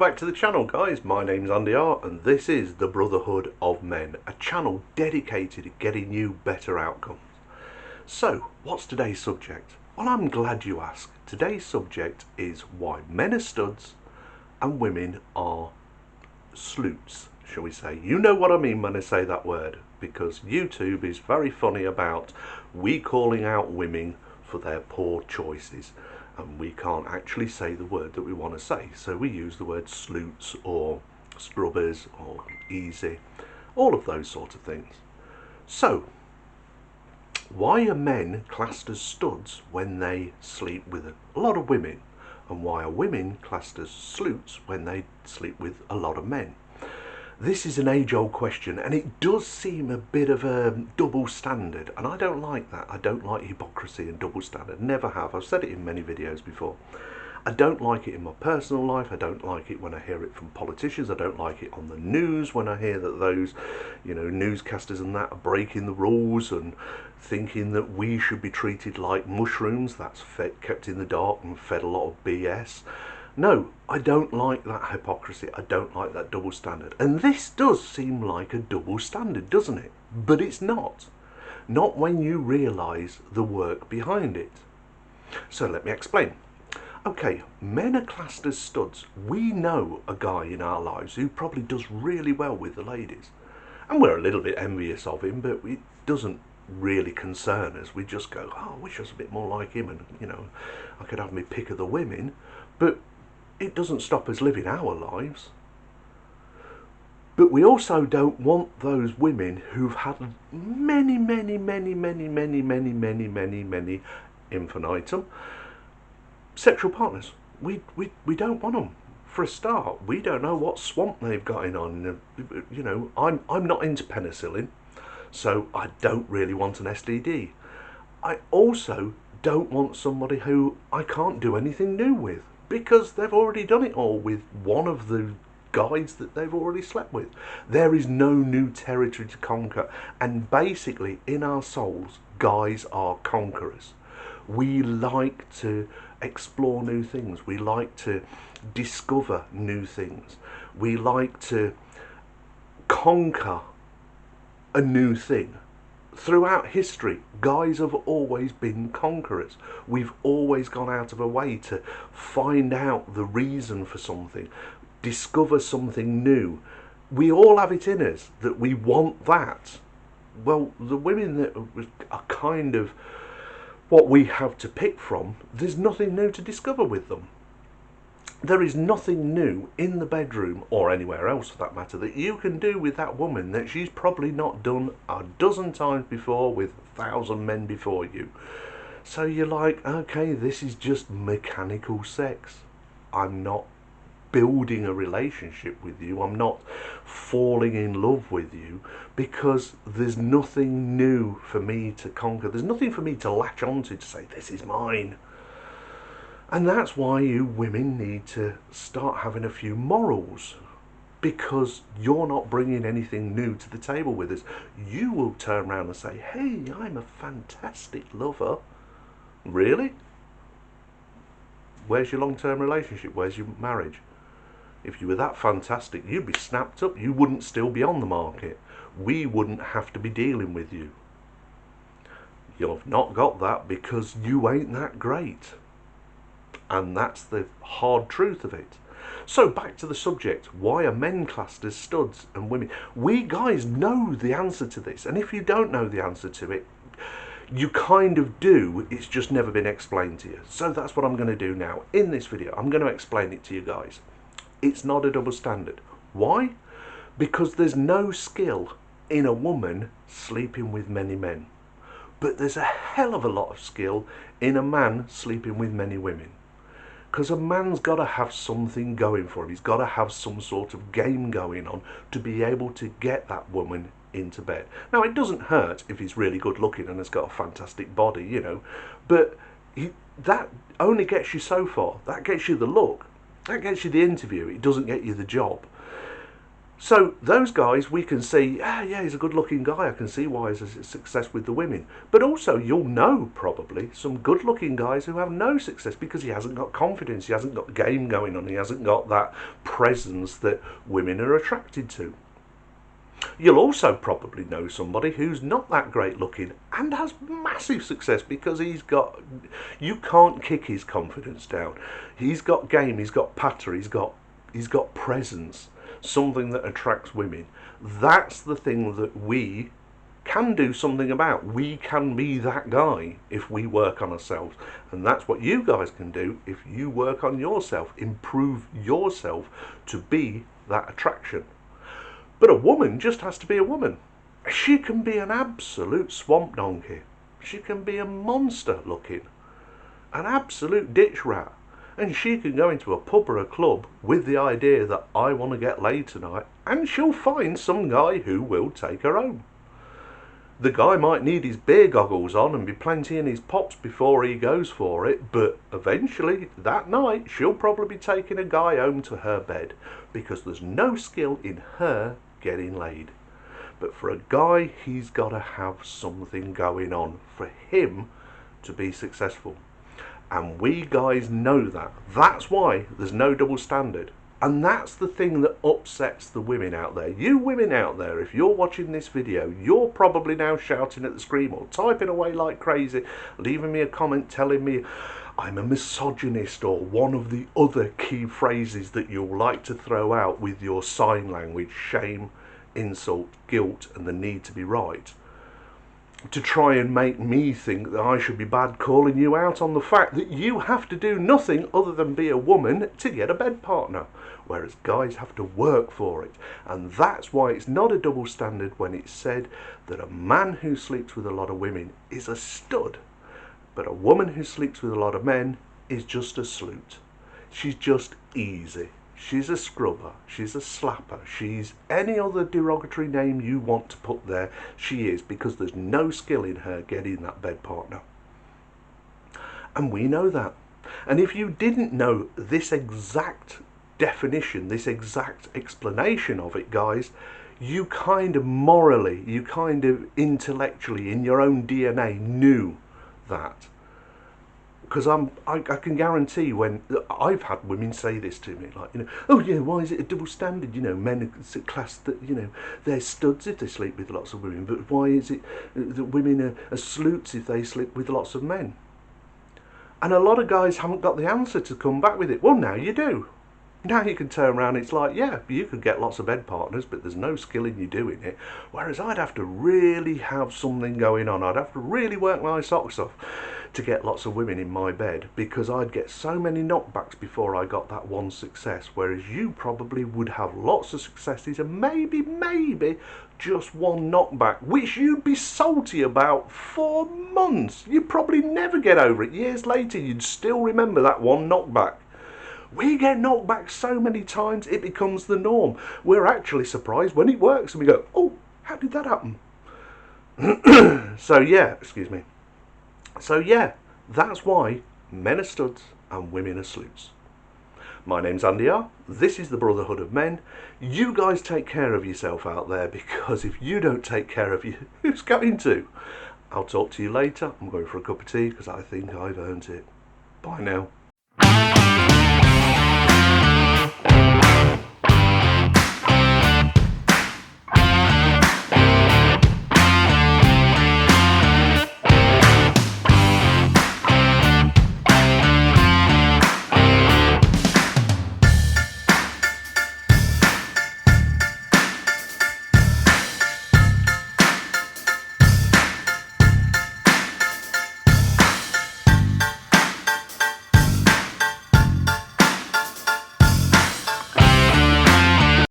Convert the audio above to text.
back to the channel, guys. My name's Andy R and this is the Brotherhood of Men, a channel dedicated to getting you better outcomes. So, what's today's subject? Well, I'm glad you asked. Today's subject is why men are studs and women are sloots, shall we say. You know what I mean when I say that word, because YouTube is very funny about we calling out women for their poor choices. And we can't actually say the word that we want to say, so we use the word sloots or scrubbers or easy, all of those sort of things. So, why are men classed as studs when they sleep with a lot of women, and why are women classed as sloots when they sleep with a lot of men? This is an age-old question, and it does seem a bit of a double standard, and I don't like that. I don't like hypocrisy and double standard. Never have. I've said it in many videos before. I don't like it in my personal life. I don't like it when I hear it from politicians. I don't like it on the news when I hear that those, newscasters and that are breaking the rules and thinking that we should be treated like mushrooms that's kept in the dark and fed a lot of BS. No, I don't like that hypocrisy. I don't like that double standard. And this does seem like a double standard, doesn't it? But it's not. Not when you realise the work behind it. So let me explain. Okay, men are classed as studs. We know a guy in our lives who probably does really well with the ladies. And we're a little bit envious of him, but it doesn't really concern us. We just go, oh, I wish I was a bit more like him, and, I could have my pick of the women. But it doesn't stop us living our lives. But we also don't want those women who've had many infinitum sexual partners. We don't want them. For a start, we don't know what swamp they've got in on. I'm not into penicillin, so I don't really want an STD. I also don't want somebody who I can't do anything new with, because they've already done it all with one of the guys that they've already slept with. There is no new territory to conquer, and basically in our souls, guys are conquerors. We like to explore new things. We like to discover new things. We like to conquer a new thing. Throughout history, guys have always been conquerors. We've always gone out of our way to find out the reason for something, discover something new. We all have it in us that we want that. Well, the women that are kind of what we have to pick from, there's nothing new to discover with them. There is nothing new in the bedroom, or anywhere else for that matter, that you can do with that woman that she's probably not done a dozen times before with 1,000 men before you. So you're like, okay, this is just mechanical sex. I'm not building a relationship with you. I'm not falling in love with you, because there's nothing new for me to conquer. There's nothing for me to latch onto to say, this is mine. And that's why you women need to start having a few morals, because you're not bringing anything new to the table with us. You will turn around and say, hey, I'm a fantastic lover. Really? Where's your long-term relationship? Where's your marriage? If you were that fantastic, you'd be snapped up. You wouldn't still be on the market. We wouldn't have to be dealing with you. You've not got that because you ain't that great. And that's the hard truth of it. So back to the subject. Why are men classed as studs and women? We guys know the answer to this. And if you don't know the answer to it, you kind of do. It's just never been explained to you. So that's what I'm going to do now. In this video, I'm going to explain it to you guys. It's not a double standard. Why? Because there's no skill in a woman sleeping with many men. But there's a hell of a lot of skill in a man sleeping with many women. Because a man's got to have something going for him. He's got to have some sort of game going on to be able to get that woman into bed. Now, it doesn't hurt if he's really good looking and has got a fantastic body, but that only gets you so far. That gets you the look. That gets you the interview. It doesn't get you the job. So those guys, we can see, yeah, he's a good looking guy, I can see why he's a success with the women. But also you'll know probably some good looking guys who have no success because he hasn't got confidence, he hasn't got game going on, he hasn't got that presence that women are attracted to. You'll also probably know somebody who's not that great looking and has massive success because you can't kick his confidence down. He's got game, he's got patter, he's got presence, something that attracts women. That's the thing that we can do something about. We can be that guy if we work on ourselves. And that's what you guys can do if you work on yourself. Improve yourself to be that attraction. But a woman just has to be a woman. She can be an absolute swamp donkey. She can be a monster looking. An absolute ditch rat. And she can go into a pub or a club with the idea that I want to get laid tonight, and she'll find some guy who will take her home. The guy might need his beer goggles on and be plenty in his pops before he goes for it, but eventually that night she'll probably be taking a guy home to her bed because there's no skill in her getting laid. But for a guy, he's got to have something going on for him to be successful. And we guys know that. That's why there's no double standard. And that's the thing that upsets the women out there. You women out there, if you're watching this video, you're probably now shouting at the screen or typing away like crazy, leaving me a comment telling me I'm a misogynist or one of the other key phrases that you'll like to throw out with your sign language: shame, insult, guilt, and the need to be right, to try and make me think that I should be bad, calling you out on the fact that you have to do nothing other than be a woman to get a bed partner, whereas guys have to work for it. And that's why it's not a double standard when it's said that a man who sleeps with a lot of women is a stud, but a woman who sleeps with a lot of men is just a sleut. She's just easy. She's a scrubber, she's a slapper, she's any other derogatory name you want to put there, she is, because there's no skill in her getting that bed partner. And we know that. And if you didn't know this exact definition, this exact explanation of it, guys, you kind of morally, you kind of intellectually, in your own DNA, knew that. Because I can guarantee when I've had women say this to me, like, oh yeah, why is it a double standard? Men are classed that, they're studs if they sleep with lots of women, but why is it that women are sleuths if they sleep with lots of men? And a lot of guys haven't got the answer to come back with it. Well, now you do. Now you can turn around, it's like, yeah, you could get lots of bed partners, but there's no skill in you doing it. Whereas I'd have to really have something going on. I'd have to really work my socks off to get lots of women in my bed, because I'd get so many knockbacks before I got that one success. Whereas you probably would have lots of successes and maybe just one knockback, which you'd be salty about for months. You'd probably never get over it. Years later, you'd still remember that one knockback. We get knocked back so many times it becomes the norm. We're actually surprised when it works and we go, oh, how did that happen? So yeah, that's why men are studs and women are sleuths. My name's Andy R. This is the Brotherhood of Men. You guys take care of yourself out there, because if you don't take care of you, who's going to? I'll talk to you later. I'm going for a cup of tea because I think I've earned it. Bye now.